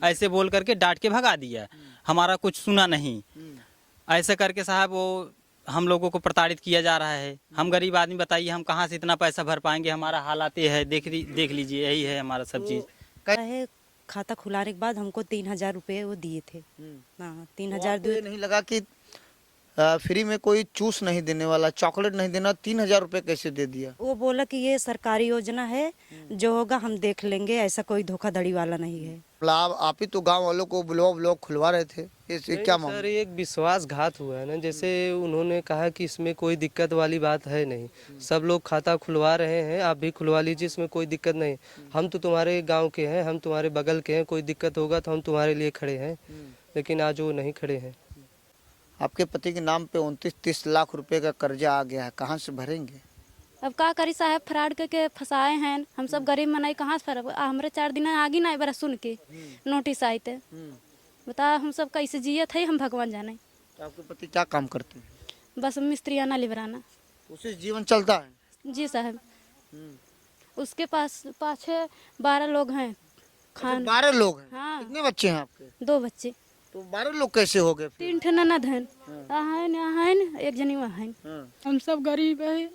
ऐसे बोल करके डांट के भगा दिया, हमारा कुछ सुना नहीं। ऐसे करके साहब वो हम लोगों को प्रताड़ित किया जा रहा है। हम गरीब आदमी, बताइए हम कहाँ से इतना पैसा भर पाएंगे, हमारा हालात ये है, देख लीजिए, यही है हमारा सब चीज़। है खाता खुलाने के बाद हमको 3,000 रुपये वो दिए थे। हाँ, 3,000 तो ये नहीं लगा कि फ्री में कोई चूस नहीं देने वाला, चॉकलेट नहीं देना, 3,000 रुपये कैसे दे दिया? वो बोला कि ये सरकारी योजना है, जो होगा हम देख लेंगे, ऐसा कोई धोखाधड़ी वाला नहीं है। आप ही तो गांव वालों को ब्लॉग खुलवा रहे थे, इससे क्या मामला? सर एक विश्वासघात हुआ है ना, जैसे उन्होंने कहा कि इसमें कोई दिक्कत वाली बात है नहीं, सब लोग खाता खुलवा रहे हैं, आप भी खुलवा लीजिए, इसमें कोई दिक्कत नहीं, हम तो तुम्हारे गांव के हैं, हम तुम्हारे बगल के हैं, कोई दिक्कत होगा तो हम तुम्हारे लिए खड़े हैं। लेकिन आज वो नहीं खड़े हैं। आपके पति के नाम पे 29-30 लाख रुपए का कर्जा आ गया है, कहाँ से भरेंगे? अब का करी साहब, फ्रॉड करके फंसाए हैं हम सब गरीब मनाई, कहाँ से फर हमरे 4 दिन आगे ना बरा सुन के नोटिस आई थे, बता हम सब कैसे जिये थे, हम भगवान जाने। तो आपके पति क्या काम करते हैं? बस मिस्त्री आना लिबराना। उससे जीवन चलता है? जी साहब, उसके पास पाछे 12 लोग हैं। खान 12 लोग हैं? हाँ। कितने बच्चे हैं आपके? 2 बच्चे। तो 12 लोग कैसे हो गए फिर? 3 ठे ननद हैं, आहन एक जनी वहाँ। हम सब गरीब है,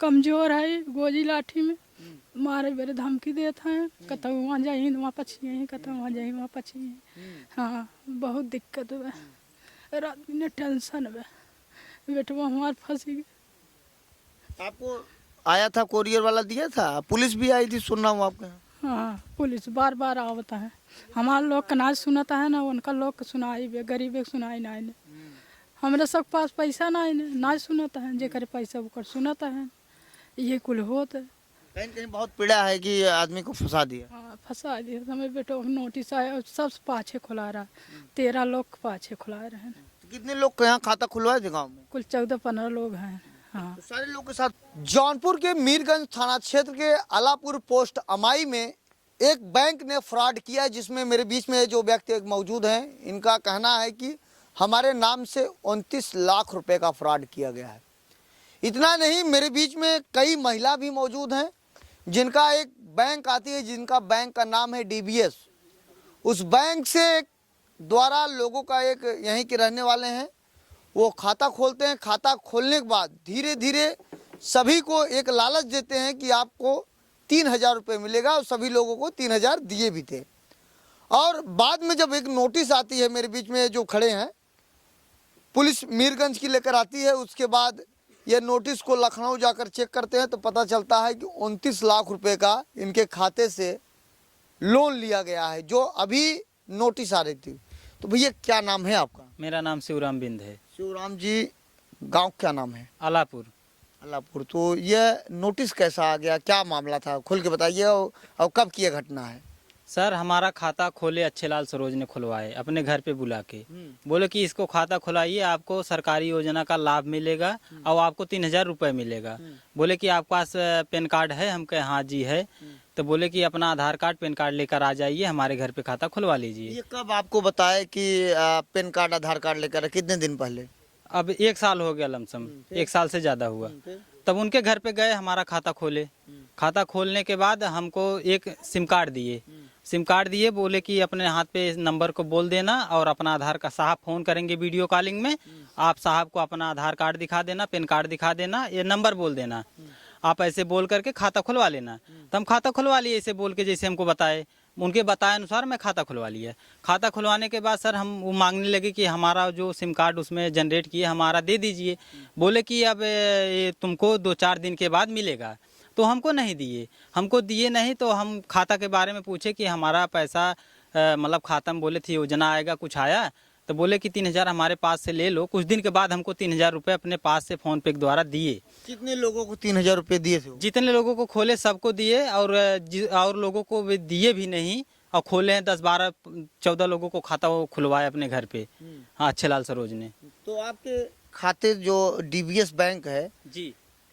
कमजोर है, गोजी लाठी में मारे बेरे धमकी देते हैं, कतौ वहाँ जाइए वहाँ पछिए, कतौ वहाँ जाइए वहाँ पछिए। हाँ, बहुत दिक्कत हुआ, रात में टेंशन हुआ, बेटवा हमारे फंसी गई। आपको आया था, कोरियर वाला दिया था, पुलिस भी आई थी, सुन रहा हूँ आपके यहाँ। हाँ, पुलिस बार बार आवता है, हमारे लोग का ना सुनता है ना, उनका लोग का सुनाई बे, गरीब सुनाई ना है। हमारे सब पास पैसा ना सुनता है, जेकर पैसा वो सुनता है, ये कुल होता है। कहीं कहीं बहुत पीड़ा है कि आदमी को फंसा दिया। हाँ, फंसा दिया, हमें बेटो नोटिस आया, सब पाछे खुला रहा, 13 लोग पाछे खुला रहे हैं। कितने लोग के यहाँ खाता खुलवाए थे गाँव में? कुल 14-15 लोग हैं। हाँ, तो सारे लोग के साथ। जौनपुर के मीरगंज थाना क्षेत्र के अलापुर पोस्ट अमाई में एक बैंक ने फ्रॉड किया है, जिसमें मेरे बीच में जो व्यक्ति मौजूद हैं, इनका कहना है कि हमारे नाम से 29 लाख रुपए का फ्रॉड किया गया है। इतना नहीं, मेरे बीच में कई महिला भी मौजूद हैं, जिनका एक बैंक आती है, जिनका बैंक का नाम है DBS। उस बैंक से द्वारा लोगों का एक यहीं के रहने वाले हैं, वो खाता खोलते हैं। खाता खोलने के बाद धीरे धीरे सभी को एक लालच देते हैं कि आपको 3,000 रुपये मिलेगा, और सभी लोगों को 3,000 दिए भी थे। और बाद में जब एक नोटिस आती है, मेरे बीच में जो खड़े हैं, पुलिस मीरगंज की लेकर आती है, उसके बाद ये नोटिस को लखनऊ जाकर चेक करते हैं, तो पता चलता है कि 29 लाख रुपए का इनके खाते से लोन लिया गया है, जो अभी नोटिस आ रही थी। तो भैया क्या नाम है आपका? मेरा नाम शिवराम बिंद है। शिवराम जी, गांव क्या नाम है? अलापुर। अलापुर। तो यह नोटिस कैसा आ गया, क्या मामला था, खुल के बताइए, और कब की यह घटना है? सर हमारा खाता खोले अच्छेलाल सरोज ने खुलवाए, अपने घर पे बुला के बोले कि इसको खाता खुलाइए, आपको सरकारी योजना का लाभ मिलेगा और आपको 3,000 रुपये मिलेगा। बोले कि आपके पास पैन कार्ड है? हम कहे हाँ जी है। तो बोले कि अपना आधार कार्ड पैन कार्ड लेकर आ जाइए, हमारे घर पे खाता खुलवा लीजिए। ये कब आपको बताया कि पैन कार्ड आधार कार्ड लेकर? कितने दिन पहले? अब 1 साल हो गया लमसम, 1 साल से ज़्यादा हुआ। तब उनके घर पे गए, हमारा खाता खोले। खाता खोलने के बाद हमको एक सिम कार्ड दिए, बोले कि अपने हाथ पे इस नंबर को बोल देना और अपना आधार का साहब फ़ोन करेंगे वीडियो कॉलिंग में, आप साहब को अपना आधार कार्ड दिखा देना, पैन कार्ड दिखा देना, ये नंबर बोल देना, आप ऐसे बोल करके खाता खुलवा लेना। तो हम खाता खुलवा लिए ऐसे बोल के, जैसे हमको बताए, उनके बताए अनुसार मैं खाता खुलवा लिया। खाता खुलवाने के बाद सर हम वो मांगने लगे कि हमारा जो सिम कार्ड उसमें जनरेट किए हमारा दे दीजिए। बोले कि अब ये तुमको 2-4 दिन के बाद मिलेगा। तो हमको नहीं दिए, तो हम खाता के बारे में पूछे कि हमारा पैसा मतलब खाता में, बोले थे योजना आएगा, कुछ आया? तो बोले कि 3,000 हमारे पास से ले लो। कुछ दिन के बाद हमको 3,000 रुपये अपने पास से फ़ोन पे के द्वारा दिए। कितने लोगों को 3,000 रुपये दिए थे? जितने लोगों को खोले सबको दिए, और लोगों को दिए भी नहीं, और खोले हैं 10-12-14 लोगों को खाता वो खुलवाया अपने घर पे। हाँ, अच्छेलाल सरोज ने। तो आपके खाते जो DBS बैंक है जी,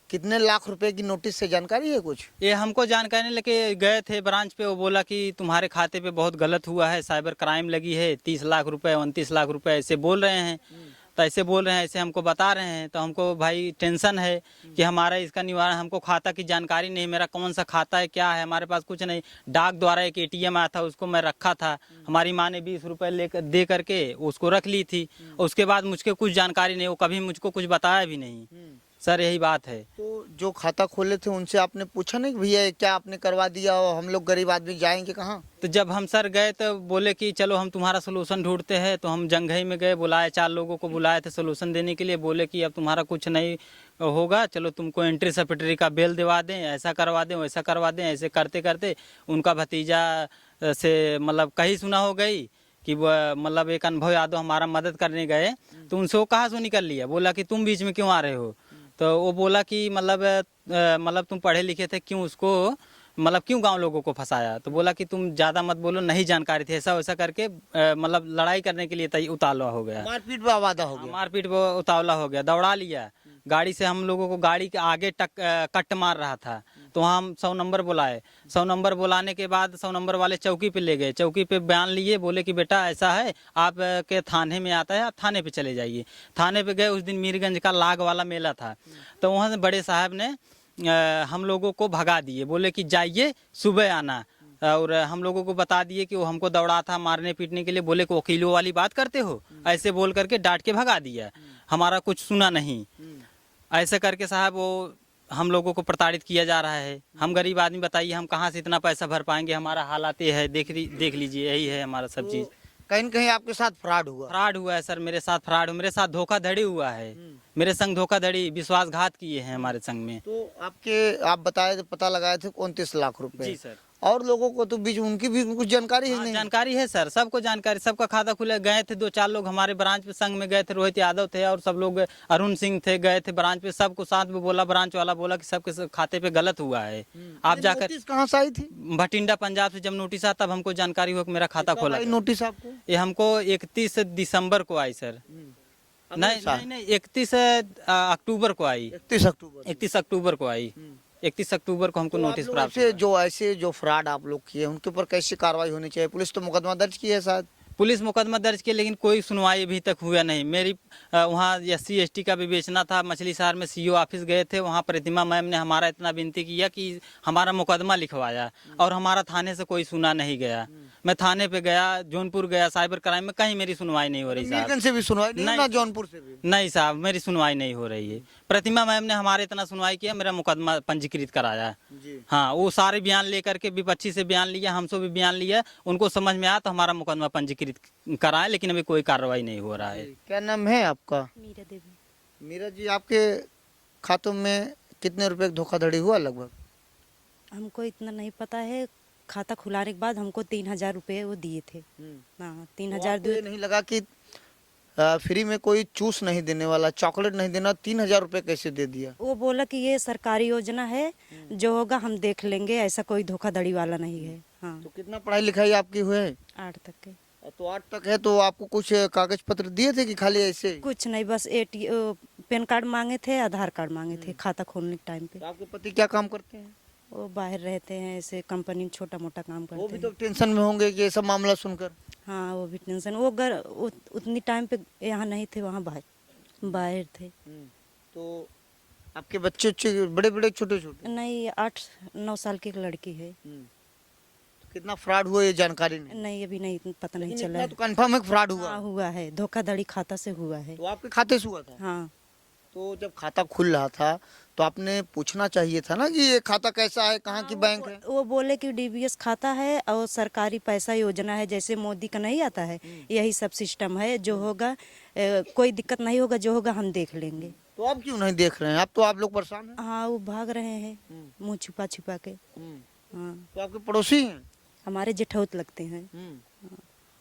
कितने लाख रुपए की नोटिस से जानकारी है कुछ? ये हमको जानकारी लेके गए थे ब्रांच पे, वो बोला कि तुम्हारे खाते पे बहुत गलत हुआ है, साइबर क्राइम लगी है, 30 लाख रुपए 29 लाख रुपए ऐसे बोल रहे हैं। तो ऐसे बोल रहे हैं, ऐसे हमको बता रहे हैं, तो हमको भाई टेंशन है कि हमारा इसका निवारण, हमको खाता की जानकारी नहीं, मेरा कौन सा खाता है क्या है, हमारे पास कुछ नहीं। डाक द्वारा एक ATM आया था, उसको मैं रखा था, हमारी माँ ने 20 रुपए लेकर दे करके उसको रख ली थी। उसके बाद मुझको कुछ जानकारी नहीं, वो कभी मुझको कुछ बताया भी नहीं सर, यही बात है। तो जो खाता खोले थे उनसे आपने पूछा नहीं कि भैया ये क्या आपने करवा दिया, और हम लोग गरीब आदमी जाएंगे कहाँ? तो जब हम सर गए तो बोले कि चलो हम तुम्हारा सोल्यूशन ढूंढते हैं, तो हम जंघई में गए, बुलाए 4 लोगों को बुलाए थे सोल्यूशन देने के लिए। बोले कि अब तुम्हारा कुछ नहीं होगा, चलो तुमको एंट्री सेक्रेटरी का बेल दिवा दें, ऐसा करवा दें, वैसा करवा दें। ऐसे करते करते उनका भतीजा से मतलब कहीं सुना हो गई कि वह मतलब एक अनुभव यादव हमारा मदद करने गए, तो उनसे वो कहाँ सुनी कर लिया, बोला कि तुम बीच में क्यों आ रहे हो। तो वो बोला कि मतलब तुम पढ़े लिखे थे, क्यों उसको मतलब क्यों गांव लोगों को फंसाया। तो बोला कि तुम ज़्यादा मत बोलो, नहीं जानकारी थी, ऐसा वैसा करके मतलब लड़ाई करने के लिए उतावला हो गया, मारपीट पे आवादा हो गया। मारपीट पे उतावला हो गया, दौड़ा लिया गाड़ी से। हम लोगों को गाड़ी के आगे कट मार रहा था, तो वहाँ हम 100 नंबर बुलाए। 100 नंबर बुलाने के बाद 100 नंबर वाले चौकी पे ले गए, चौकी पे बयान लिए, बोले कि बेटा ऐसा है, आप के थाने में आता है, आप थाने पे चले जाइए। थाने पे गए, उस दिन मीरगंज का लाग वाला मेला था, तो वहाँ से बड़े साहब ने हम लोगों को भगा दिए, बोले कि जाइए सुबह आना। और हम लोगों को बता दिए कि वो हमको दौड़ा था मारने पीटने के लिए, बोले कि वकीलों वाली बात करते हो, ऐसे बोल करके डांट के भगा दिया, हमारा कुछ सुना नहीं। ऐसे करके साहब वो हम लोगों को प्रताड़ित किया जा रहा है। हम गरीब आदमी, बताइए हम कहाँ से इतना पैसा भर पाएंगे, हमारा हालात ये है, देख लीजिए, यही है हमारा सब चीज़। कहीं न कहीं आपके साथ फ्रॉड हुआ? फ्रॉड हुआ है सर, मेरे साथ फ्रॉड, मेरे साथ धोखाधड़ी हुआ है, मेरे संग धोखाधड़ी, विश्वासघात किए हैं हमारे संग में। तो आप बताए थे, पता लगाए थे 29 लाख रुपए। जी सर। और लोगों को तो बीच उनकी भी कुछ जानकारी है? हाँ, नहीं जानकारी है सर, सबको जानकारी, सबका खाता खुले। गए थे 2-4 लोग हमारे ब्रांच पे संग में गए थे, रोहित यादव थे और सब लोग, अरुण सिंह थे, गए थे ब्रांच पे, सबको साथ में बोला, ब्रांच वाला बोला कि सबके खाते पे गलत हुआ है। आप जाकर, नोटिस कहाँ से आई थी? भटिंडा पंजाब से जब नोटिस आया तब हमको जानकारी हुआ कि मेरा खाता खोला आई गया। नोटिस आपको? ये हमको 31 दिसंबर को आई सर। नहीं 31 अक्टूबर को आई। 31 अक्टूबर। 31 अक्टूबर को आई, 31 अक्टूबर को हमको तो नोटिस आप लोग प्राप्त ऐसे जो फ्रॉड आप लोग किए उनके ऊपर कैसी कार्रवाई होनी चाहिए? पुलिस तो मुकदमा दर्ज की है शायद? पुलिस मुकदमा दर्ज किया, लेकिन कोई सुनवाई अभी तक हुआ नहीं। मेरी वहाँ SC ST का भी बेचना था, मछली शहर में CO ऑफिस गए थे, वहाँ प्रतिमा मैम ने हमारा इतना विनती किया कि हमारा मुकदमा लिखवाया, और हमारा थाने से कोई सुना नहीं गया। मैं थाने पे गया, जौनपुर गया, साइबर क्राइम में, कहीं मेरी सुनवाई नहीं हो रही साहब। मीरगंज से भी सुनवाई नहीं, नहीं। ना जौनपुर से भी? नहीं साहब, मेरी सुनवाई नहीं हो रही है। प्रतिमा मैम ने हमारे इतना सुनवाई किया, मेरा मुकदमा पंजीकृत कराया। जी। हाँ, वो सारे बयान लेकर के विपक्षी से बयान लिया, हमसे भी बयान लिया, उनको समझ में आया तो हमारा मुकदमा पंजीकृत कराया, लेकिन अभी कोई कार्रवाई नहीं हो रहा है। क्या नाम है आपका? मीरा देवी। मीरा जी, आपके खातों में कितने रुपए की धोखाधड़ी हुआ लगभग? हमको इतना नहीं पता है, खाता खुलाने के बाद हमको 3000 रुपये वो दिए थे। हाँ, 3000 तो ये नहीं लगा कि फ्री में कोई चूस नहीं देने वाला, चॉकलेट नहीं देना, 3000 रुपये कैसे दे दिया? वो बोला कि ये सरकारी योजना है, जो होगा हम देख लेंगे, ऐसा कोई धोखाधड़ी वाला नहीं है। हाँ, तो कितना पढ़ाई लिखाई आपकी हुई है? 8 तक के। तो 8 तक है, तो आपको कुछ कागज पत्र दिए थे कि खाली ऐसे? कुछ नहीं, बस पैन कार्ड मांगे थे, आधार कार्ड मांगे थे खाता खोलने के टाइम पे। तो आपके पति क्या काम करते हैं? वो बाहर रहते हैं, ऐसे कंपनी में छोटा मोटा काम वो करते भी हैं। तो टेंशन में होंगे कि ये सब मामला सुनकर? हाँ, वो भी टेंशन, वो उतनी टाइम पे यहाँ नहीं थे, वहाँ बाहर थे। तो आपके बच्चे बड़े बड़े छोटे छोटे? नहीं, 8-9 साल की एक लड़की है। तो कितना फ्रॉड हुआ ये जानकारी नहीं? नहीं, अभी नहीं पता नहीं लेकिन चला इतना है। तो कंफर्म है कि फ्रॉड हुआ? हाँ, हुआ है, धोखाधड़ी खाता से हुआ है। तो आपके खाते से हुआ था? हाँ, तो जब खाता खुल रहा था तो आपने पूछना चाहिए था ना कि ये खाता कैसा है, कहाँ की बैंक है? वो बोले कि DBS खाता है और सरकारी पैसा योजना है, जैसे मोदी का नहीं आता है, यही सब सिस्टम है, जो होगा कोई दिक्कत नहीं होगा, जो होगा हम देख लेंगे। तो आप क्यों नहीं देख रहे हैं? अब तो आप लोग परेशान हैं। हाँ, वो भाग रहे हैं मुंह छुपा छुपा के। हाँ, तो आपके पड़ोसी हैं? हमारे जेठौत लगते हैं।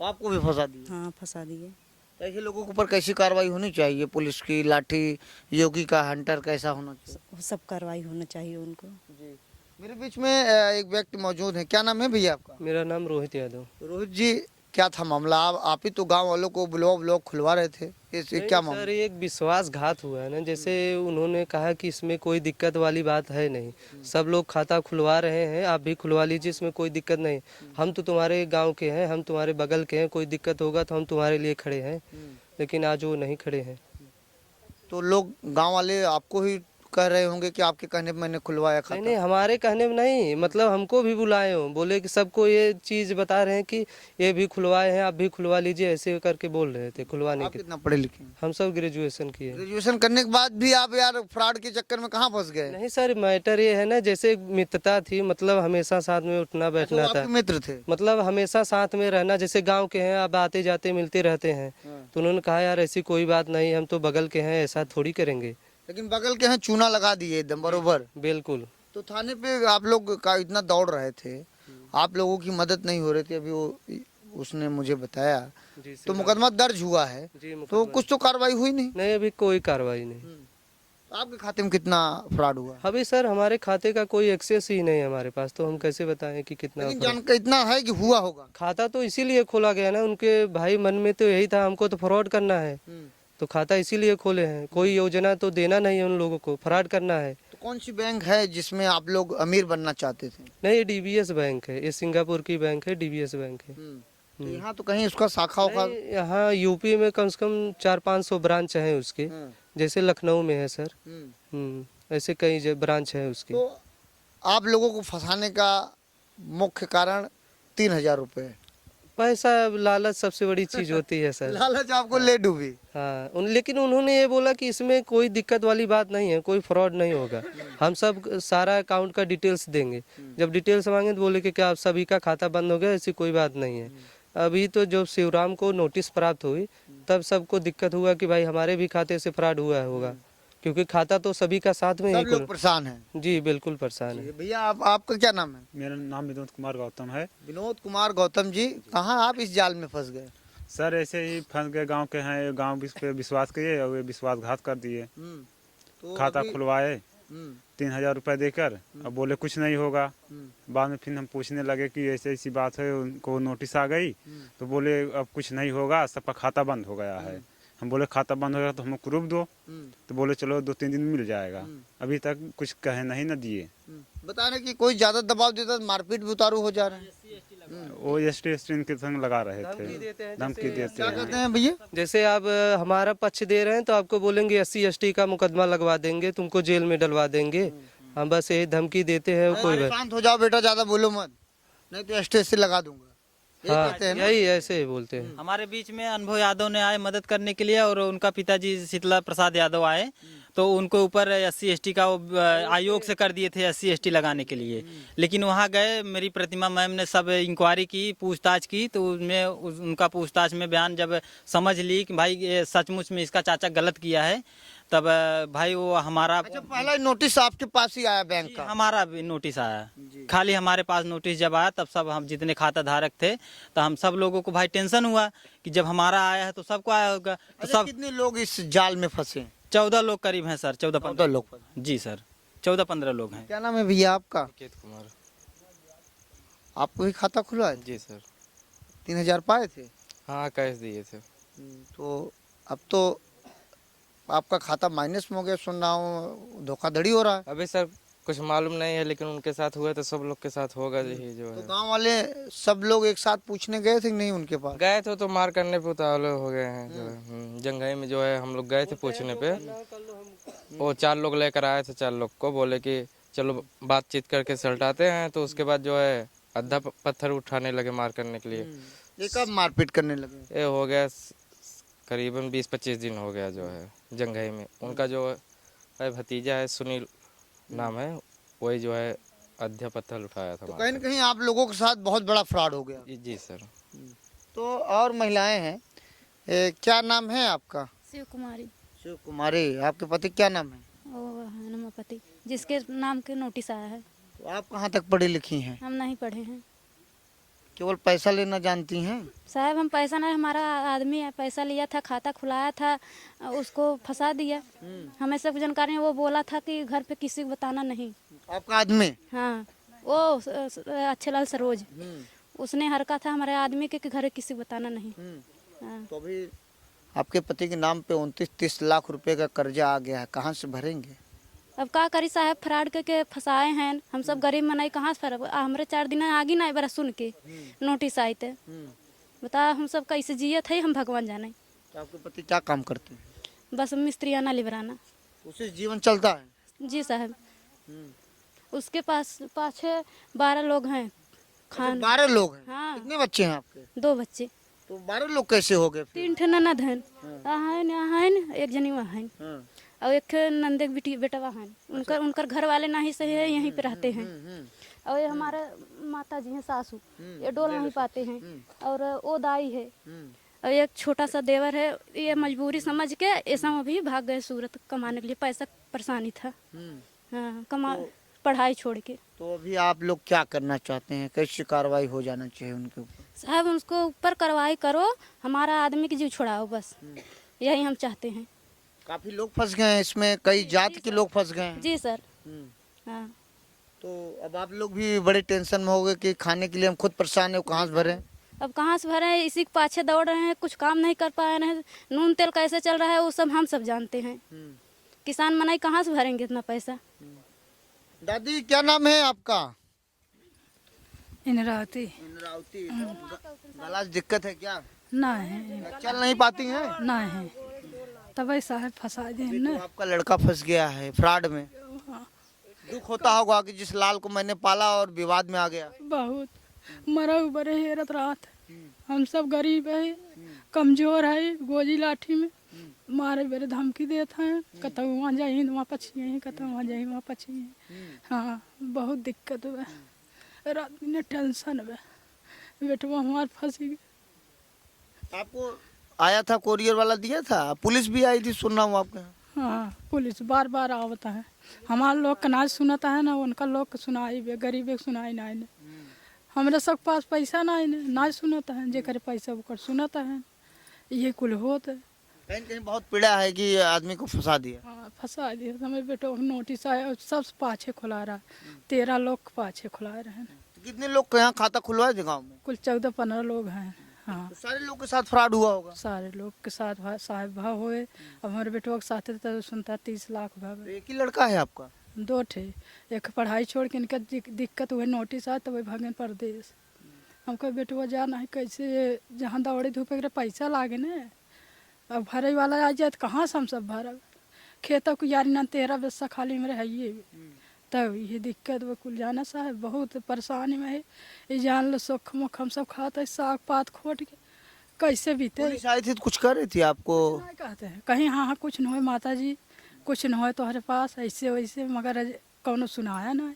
तो आपको भी फंसा दिए? हाँ, फंसा दिए। तो ऐसे लोगों के ऊपर कैसी कार्रवाई होनी चाहिए? पुलिस की लाठी, योगी का हंटर कैसा होना चाहिए? वो सब कार्रवाई होना चाहिए उनको। जी। मेरे बीच में एक व्यक्ति मौजूद है। क्या नाम है भैया आपका? मेरा नाम रोहित यादव। रोहित जी, क्या था मामला? आप ही तो गांव वालों को ब्लॉक खुलवा रहे थे, ये क्या मामला? सर, ये एक विश्वासघात हुआ है ना, जैसे उन्होंने कहा कि इसमें कोई दिक्कत वाली बात है नहीं, सब लोग खाता खुलवा रहे हैं, आप भी खुलवा लीजिए, इसमें कोई दिक्कत नहीं, हम तो तुम्हारे गांव के हैं, हम तुम्हारे बगल के हैं, कोई दिक्कत होगा तो हम तुम्हारे लिए खड़े हैं। लेकिन आज वो नहीं खड़े हैं। तो लोग गांव वाले आपको ही कह रहे होंगे कि आपके कहने पे मैंने खुलवाया नहीं खाता। नहीं, हमारे कहने में नहीं, मतलब हमको भी बुलाए हो, बोले कि सबको ये चीज बता रहे हैं कि ये भी खुलवाए हैं, आप भी खुलवा लीजिए, ऐसे करके बोल रहे थे खुलवाने आप के। कितना पढ़े लिखे हैं? हम सब ग्रेजुएशन किए हैं। ग्रेजुएशन करने के बाद भी आप यार फ्रॉड के चक्कर में कहाँ फंस गए? नहीं सर, मैटर ये है ना, जैसे मित्रता थी, मतलब हमेशा साथ में उठना अच्छा, वो बैठना था, आपके मित्र थे? मतलब हमेशा साथ में रहना, जैसे गांव के हैं, अब आते जाते मिलते रहते हैं। तो उन्होंने कहा यार ऐसी कोई बात नहीं, हम तो बगल के हैं, ऐसा थोड़ी करेंगे। लेकिन बगल के हैं चूना लगा दिए एकदम बरोबर। बिल्कुल। तो थाने पे आप लोग का इतना दौड़ रहे थे, आप लोगों की मदद नहीं हो रही थी, अभी वो उसने मुझे बताया। जी तो मुकदमा दर्ज हुआ है, जी, तो कुछ तो कार्रवाई हुई नहीं? नहीं, अभी कोई कार्रवाई नहीं। तो आपके खाते में कितना फ्रॉड हुआ? अभी सर हमारे खाते का कोई एक्सेस ही नहीं है हमारे पास, तो हम कैसे बताएं कि कितना लेकिन जानकर इतना है कि हुआ होगा। खाता तो इसीलिए खोला गया ना, उनके भाई मन में तो यही था, हमको तो फ्रॉड करना है, तो खाता इसीलिए खोले हैं। कोई योजना तो देना नहीं है उन लोगों को, फ्रॉड करना है। तो कौन सी बैंक है जिसमें आप लोग अमीर बनना चाहते थे? नहीं, ये डीबीएस बैंक है, ये सिंगापुर की बैंक है, डीबीएस बैंक है। तो यहाँ तो कहीं उसका शाखा होगा। नहीं, यहाँ यूपी में कम से कम 400-500 ब्रांच हैं उसके, जैसे लखनऊ में है सर। ऐसे कई ब्रांच है उसके। तो आप लोगों को फंसाने का मुख्य कारण 3,000 रुपए है। पैसा, लालच सबसे बड़ी चीज होती है सर। लालच आपको ले डूबी। हाँ, लेकिन उन्होंने ये बोला कि इसमें कोई दिक्कत वाली बात नहीं है, कोई फ्रॉड नहीं होगा, हम सब सारा अकाउंट का डिटेल्स देंगे। जब डिटेल्स मांगे तो बोले कि क्या आप सभी का खाता बंद हो गया, ऐसी कोई बात नहीं है। अभी तो जब शिवराम को नोटिस प्राप्त हुई तब सबको दिक्कत हुआ कि भाई हमारे भी खाते से फ्रॉड हुआ होगा, क्योंकि खाता तो सभी का साथ में सब ही लोग परेशान हैं। जी बिल्कुल परेशान है। भैया आपका क्या नाम है? मेरा नाम विनोद कुमार गौतम है। विनोद कुमार गौतम जी, कहाँ आप इस जाल में फंस गए? सर ऐसे ही फंस गए, गांव के हैं, गांव पे विश्वास किए और वे विश्वासघात कर दिए। तो खाता अभी- खुलवाए 3,000 रुपये देकर, अब बोले कुछ नहीं होगा। बाद में फिर हम पूछने लगे कि ऐसे ऐसी बात है, उनको नोटिस आ गई, तो बोले अब कुछ नहीं होगा, सबका खाता बंद हो गया है। हम बोले खाता बंद हो गया तो हमको प्रूफ दो, तो बोले चलो 2-3 दिन मिल जाएगा। अभी तक कुछ कहे नहीं न दिए। बता रहे कि कोई ज्यादा दबाव देता तो मारपीट भी उतारू हो जा रहा है। वो एसटी इनके संग लगा रहे थे, धमकी देते क्या हैं। कहते हैं भैया? जैसे आप हमारा पक्ष दे रहे हैं तो आपको बोलेंगे SC/ST का मुकदमा लगवा देंगे, तुमको जेल में डलवा देंगे। हम बस यही धमकी देते हैं, कोई बात। शांत हो जाओ बेटा, ज्यादा बोलो मत, नहीं तो स्टेज से लगा दूंगा। यही हाँ, कहते हैं ना? यही ऐसे ही बोलते हैं। हमारे बीच में अनुभव यादव ने आए मदद करने के लिए, और उनका पिताजी शीतला प्रसाद यादव आए, तो उनको ऊपर SC/ST का वो आयोग से कर दिए थे SC/ST लगाने के लिए। लेकिन वहाँ गए, मेरी प्रतिमा मैम ने सब इंक्वायरी की, पूछताछ की, तो उनमें उनका पूछताछ में बयान जब समझ ली कि भाई ये सचमुच में इसका चाचा गलत किया है, तब भाई वो हमारा अच्छा, पहला नोटिस आपके पास ही आया बैंक का? हमारा भी नोटिस आया। खाली हमारे पास नोटिस जब आया तब सब हम जितने खाता धारक थे, तो हम सब लोगों को भाई टेंशन हुआ कि जब हमारा आया है तो सबको आया होगा। तो अच्छा, सब कितने लोग इस जाल में फंसे? 14 लोग करीब हैं सर, 14-15 लोग। जी सर, 14-15 लोग हैं। क्या नाम है भैया आपका? निकेत कुमार। आपको भी खाता खुला है? जी सर। 3,000 पाए थे? हाँ, कैश दिए थे। तो अब तो आपका खाता माइनस में हो गया, सुन रहा हूँ धोखाधड़ी हो रहा है। अभी सर कुछ मालूम नहीं है, लेकिन उनके साथ हुआ तो सब लोग के साथ होगा यही जो तो है। गांव वाले सब लोग एक साथ पूछने गए थे कि नहीं उनके पास? गए थे तो मार करने पे उतावले हो गए हैं जो है। जंघई में जो है हम लोग गए थे पूछने पे, वो 4 लोग लेकर आए थे, 4 लोग को बोले कि चलो बातचीत करके सलटाते हैं, तो उसके बाद जो है आधा पत्थर उठाने लगे मार करने के लिए। ये कब मारपीट करने लगे? ये हो गया करीबन 20-25 दिन हो गया जो है जंघई में। उनका जो है भतीजा है, सुनील नाम है, वही जो है आधा पत्थर उठाया था। तो कहीं न कहीं आप लोगों के साथ बहुत बड़ा फ्रॉड हो गया। जी सर। तो और महिलाएं हैं, क्या नाम है आपका? शिव कुमारी। शिव कुमारी। आपके पति क्या नाम है? वो है नमापति, जिसके नाम के नोटिस आया है। तो आप कहाँ तक पढ़ी लिखी हैं? हम नहीं पढ़े हैं केवल पैसा लेना जानती हैं? साहब, हम पैसा नहीं, हमारा आदमी है, पैसा लिया था, खाता खुलाया था, उसको फंसा दिया। हमें सब जानकारी है, वो बोला था कि घर पे किसी को बताना नहीं। आपका आदमी? हाँ, वो अच्छेलाल सरोज, उसने हरका था हमारे आदमी के कि घर किसी को बताना नहीं। हाँ। तो अभी आपके पति के नाम पे 29-30 लाख रुपए का कर्जा आ गया है, कहाँ से भरेंगे? अब का करी साहब, फ्रॉड के फंसाए हैं, हम सब गरीब मनाई कहाँ से फर हमरे 4 दिन आगे ना बरा सुन के नोटिस आई थे। बता हम सब कैसे जिए थे, हम भगवान जाने। तो आपके पति क्या काम करते हैं? बस मिस्त्री आना लिबराना। उससे जीवन चलता है? जी साहब। उसके पास पाछे 12 लोग हैं। खान 12 लोग हैं? हाँ। कितने बच्चे हैं आपके? 2 बच्चे। तो 12 लोग कैसे हो गए फिर? 3 ठे ननद हैं। आहन एक जनी वहाँ हैं हाँ। और एक नंदे बेटी बेटवा हैं। उनकर घर वाले ना ही सही है, यहीं पे रहते हैं। और ये हमारे माता जी हैं सासू, ये डोल नहीं पाते हैं। और वो दाई है और एक छोटा सा देवर है। ये मजबूरी समझ के ऐसा अभी भाग गए सूरत कमाने के लिए, पैसा परेशानी था। हाँ, पढ़ाई छोड़ के। तो अभी आप लोग क्या करना चाहते हैं? कैसी कार्रवाई हो जाना चाहिए उनके ऊपर? साहब उसको ऊपर कार्रवाई करो, हमारा आदमी की जीव छुड़ाओ, बस यही हम चाहते हैं। काफी लोग फंस गए हैं इसमें, कई जात के लोग फंस गए हैं। जी सर। हाँ। तो अब आप लोग भी बड़े टेंशन में हो गए कि खाने के लिए हम खुद परेशान है, कहाँ से भरें? अब कहाँ से भरे, इसी के पाछे दौड़ रहे हैं, कुछ काम नहीं कर पा रहे हैं। नून तेल कैसे चल रहा है वो सब हम सब जानते हैं। किसान मनाई कहाँ से भरेंगे इतना पैसा? दादी क्या नाम है आपका? इंद्रावती। इंद्रावती। गला से दिक्कत है क्या? ना है, चल नहीं पाती हैं? ना है, तब ऐसा है फंसा दे तो ना। आपका लड़का फंस गया है फ्रॉड में। दुख होता होगा कि जिस लाल को मैंने पाला और विवाद में आ गया। बहुत मरा बड़े हेरत रात। हम सब गरीब है, कमजोर है, गोजी लाठी में मारे बेरे धमकी देते हैं। कतौ वहाँ जाइए वहाँ पछिए, कतौ वहाँ जाइए वहाँ पछिए। हाँ, बहुत दिक्कत हुआ, रात दिन टेंशन हुआ, बेटवा हमारे फंस गए। आपको आया था कोरियर वाला दिया था? पुलिस भी आई थी सुन रहा हूँ आपके यहाँ। हाँ, पुलिस बार बार आवता है। हमारे लोग का ना सुनता है ना उनका लोग का सुनाई बे, गरीब के सुनाई ना है। हमारे सब पास पैसा ना है ना सुनता है, जेकर पैसा वो सुनता है। ये कुल होता है। कहीं कहीं बहुत पीड़ा है कि आदमी को फंसा दिया। हाँ, फंसा दिया। हमारे बेटो नोटिस आया, सब पाछे खुला रहा। 13 लोग पाछे खुला रहे हैं। कितने लोग के यहाँ खाता खुलवाए थे गाँव में? कुल 14-15 लोग हैं। हाँ, तो सारे लोग के साथ फ्रॉड हुआ होगा। सारे लोग के साथ साहब भाव हुए। अब हमारे बेटो के साथ तो सुनता 30 लाख भाव। तो एक ही लड़का है आपका? 2 ठे। एक पढ़ाई छोड़ के इनका दिक्कत हुए, नोटिस आया तो वही भागन परदेश। हमको बेटुआ जाना है कैसे, जहाँ दौड़े धूपे के पैसा लागे न। अब भरे वाला आ जाए तो कहाँ से हम सब भरब? खेतों को यारी ना 13 बस्सा खाली में रहिए, तब ये दिक्कत वो कुल जाना साहब बहुत परेशानी में है। ये जान लो सुख मुख हम सब खाते साग पात खोट के कैसे बीते। पुलिस आई थी तो कुछ कर रही थी आपको? नहीं कहते हैं कहीं हाँ हाँ कुछ न हो माता जी, कुछ न हो तुम्हारे पास ऐसे वैसे, मगर कौनो सुनाया ना।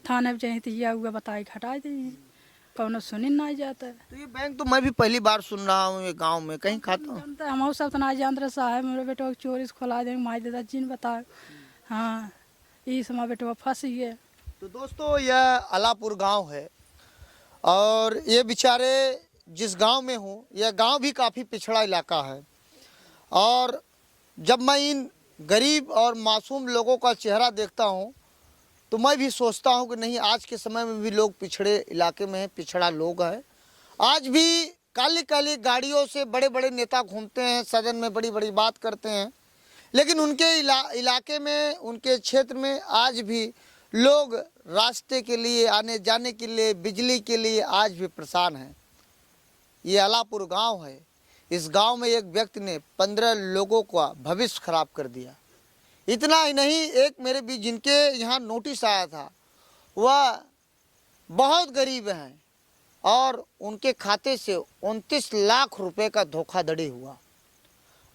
थाने में चाहिए तो यह हुआ बताई हटा दी, कौनो सुनी ना जाता है। तो ये बैंक तो मैं भी पहली बार सुन रहा हूँ ये गांव में, कहीं खाता हूँ। जानता हम सब तो ना जानते रहे साहब, मेरे बेटो चोरी से खोला देंगे माई दादा जी ने बताओ। हाँ, ये समय बेटो फंस गए। तो दोस्तों यह अलापुर गांव है और ये बेचारे जिस गांव में हूँ, यह गांव भी काफ़ी पिछड़ा इलाका है। और जब मैं इन गरीब और मासूम लोगों का चेहरा देखता हूँ तो मैं भी सोचता हूँ कि नहीं, आज के समय में भी लोग पिछड़े इलाके में हैं, पिछड़ा लोग हैं। आज भी काली काली गाड़ियों से बड़े बड़े नेता घूमते हैं, सदन में बड़ी बड़ी बात करते हैं, लेकिन उनके इलाके में, उनके क्षेत्र में आज भी लोग रास्ते के लिए, आने जाने के लिए, बिजली के लिए आज भी परेशान हैं। ये अलापुर गांव है। इस गांव में एक व्यक्ति ने 15 लोगों का भविष्य खराब कर दिया। इतना ही नहीं, एक मेरे भी जिनके यहाँ नोटिस आया था वह बहुत गरीब हैं और उनके खाते से 29 लाख रुपए का धोखाधड़ी हुआ।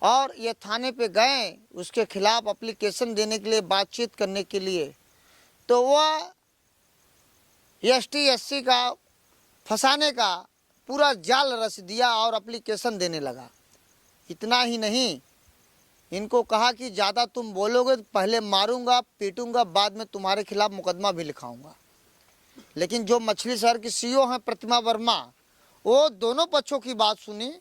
और ये थाने पे गए उसके खिलाफ एप्लीकेशन देने के लिए, बातचीत करने के लिए, तो वह ST/SC का फंसाने का पूरा जाल रच दिया और एप्लीकेशन देने लगा। इतना ही नहीं, इनको कहा कि ज़्यादा तुम बोलोगे तो पहले मारूंगा, पीटूंगा, बाद में तुम्हारे खिलाफ मुकदमा भी लिखाऊंगा। लेकिन जो मछली शहर की CO हैं प्रतिमा वर्मा, वो दोनों पक्षों की बात सुनी।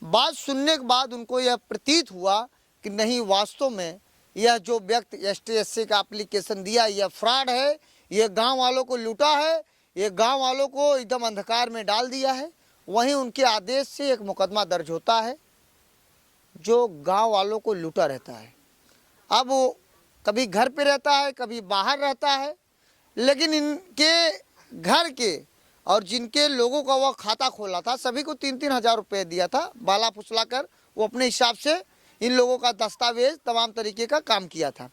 बात सुनने के बाद उनको यह प्रतीत हुआ कि नहीं, वास्तव में यह जो व्यक्ति ST/SC का एप्लीकेशन दिया यह फ्रॉड है, यह गांव वालों को लूटा है, ये गांव वालों को एकदम अंधकार में डाल दिया है। वहीं उनके आदेश से एक मुकदमा दर्ज होता है जो गांव वालों को लूटा रहता है। अब वो कभी घर पे रहता है, कभी बाहर रहता है, लेकिन इनके घर के और जिनके लोगों का वह खाता खोला था सभी को 3-3 हज़ार रुपये दिया था, बाला फुसला कर वो अपने हिसाब से इन लोगों का दस्तावेज तमाम तरीके का काम किया था।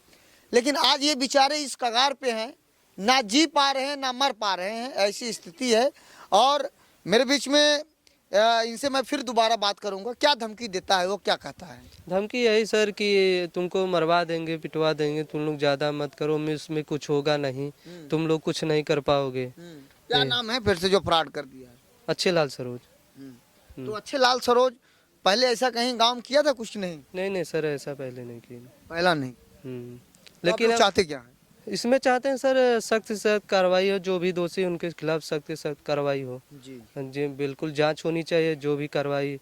लेकिन आज ये बेचारे इस कगार पे हैं, ना जी पा रहे हैं ना मर पा रहे हैं, ऐसी स्थिति है। और मेरे बीच में इनसे मैं फिर दोबारा बात करूंगा। क्या धमकी देता है वो, क्या कहता है? धमकी यही सर कि तुमको मरवा देंगे, पिटवा देंगे, तुम लोग ज़्यादा मत करो, इसमें कुछ होगा नहीं, तुम लोग कुछ नहीं कर पाओगे। क्या नाम है फिर से जो फ्रॉड कर दिया है? अच्छे लाल सरोज। तो अच्छे लाल सरोज पहले ऐसा कहीं गांव में किया था? कुछ नहीं। नहीं सर, ऐसा पहले नहीं किया। पहला नहीं। लेकिन आप चाहते क्या है? इसमें चाहते हैं सर सख्त से सख्त कार्रवाई हो, जो भी दोषी उनके खिलाफ सख्त से सख्त कार्रवाई हो। जी बिल्कुल, जांच होनी चाहिए, जो भी कार्रवाई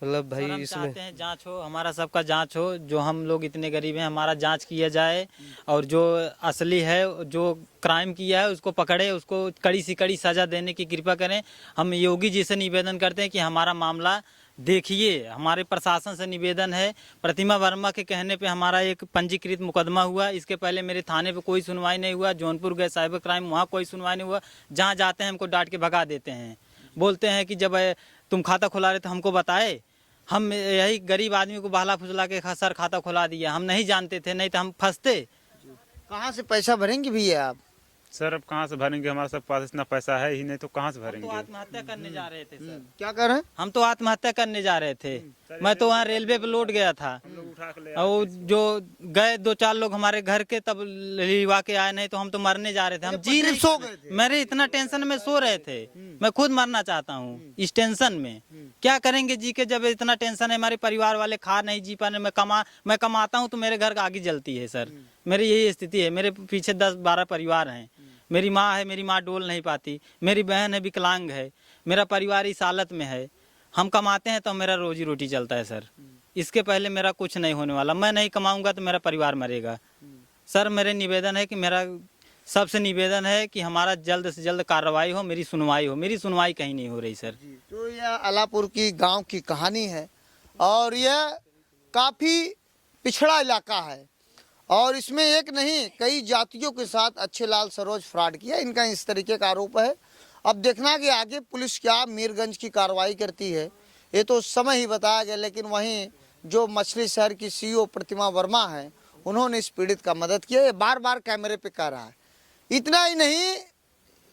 मतलब भाई हम इसमें चाहते हैं जांच हो, हमारा सबका जांच हो। जो हम लोग इतने गरीब हैं, हमारा जांच किया जाए और जो असली है, जो क्राइम किया है उसको पकड़े, उसको कड़ी से कड़ी सजा देने की कृपा करें। हम योगी जी से निवेदन करते हैं कि हमारा मामला देखिए। हमारे प्रशासन से निवेदन है। प्रतिमा वर्मा के कहने पे हमारा एक पंजीकृत मुकदमा हुआ। इसके पहले मेरे थाने पे कोई सुनवाई नहीं हुआ। जौनपुर गए साइबर क्राइम, वहाँ कोई सुनवाई नहीं हुआ। जहाँ जाते हैं हमको डांट के भगा देते हैं। बोलते हैं कि जब तुम खाता खुला रहे तो हमको बताए। हम यही गरीब आदमी को बहला फुसला के सर खाता खुला दिया। हम नहीं जानते थे, नहीं तो हम फंसते। कहाँ से पैसा भरेंगे भैया आप? सर अब कहाँ से भरेंगे, हमारे सब पास इतना पैसा है ही नहीं, तो कहाँ से हम तो भरेंगे? आत्महत्या करने जा रहे थे सर। क्या कर रहे हैं? हम तो आत्महत्या करने जा रहे थे। मैं तो वहाँ रेलवे पे लौट गया था। और जो गए 2-4 लोग हमारे घर के, तब लिवा के आए, नहीं तो हम तो मरने जा रहे थे। हम जी नहीं सो गए थे। मेरे इतना टेंशन में सो रहे थे। मैं खुद मरना चाहता हूँ इस टेंशन में। क्या करेंगे जी के, जब इतना टेंशन है। हमारे परिवार वाले खा नहीं जी पाने। मैं कमाता हूँ तो मेरे घर आगे जलती है सर। मेरी यही स्थिति है। मेरे पीछे 10-12 परिवार हैं। मेरी माँ है, मेरी माँ डोल नहीं पाती। मेरी बहन है, विकलांग है। मेरा परिवार इस हालत में है। हम कमाते हैं तो मेरा रोजी रोटी चलता है सर। इसके पहले मेरा कुछ नहीं होने वाला। मैं नहीं कमाऊंगा तो मेरा परिवार मरेगा। सर मेरे निवेदन है कि मेरा सबसे निवेदन है कि हमारा जल्द से जल्द कार्रवाई हो, मेरी सुनवाई हो। मेरी सुनवाई कहीं नहीं हो रही सर। तो यह अलापुर की गांव की कहानी है और यह काफ़ी पिछड़ा इलाका है और इसमें एक नहीं कई जातियों के साथ अच्छे लाल सरोज फ्रॉड किया। इनका इस तरीके का आरोप है। अब देखना कि आगे पुलिस क्या मीरगंज की कार्रवाई करती है, ये तो समय ही बताया गया। लेकिन वहीं जो मछली शहर की सीईओ प्रतिमा वर्मा है, उन्होंने इस पीड़ित का मदद किया। ये बार बार कैमरे पे कह रहा है। इतना ही नहीं,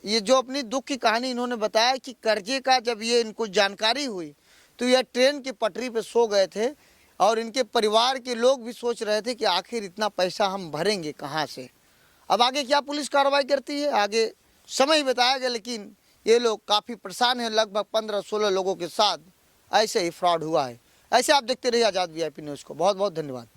ये जो अपनी दुख की कहानी इन्होंने बताया कि कर्जे का जब ये इनको जानकारी हुई तो यह ट्रेन की पटरी पे सो गए थे और इनके परिवार के लोग भी सोच रहे थे कि आखिर इतना पैसा हम भरेंगे कहाँ से। अब आगे क्या पुलिस कार्रवाई करती है, आगे समय ही बताया गया। लेकिन ये लोग काफ़ी परेशान हैं। लगभग 15-16 लोगों के साथ ऐसे ही फ्रॉड हुआ है। ऐसे आप देखते रहिए आज़ाद VIP न्यूज़ को। बहुत बहुत धन्यवाद।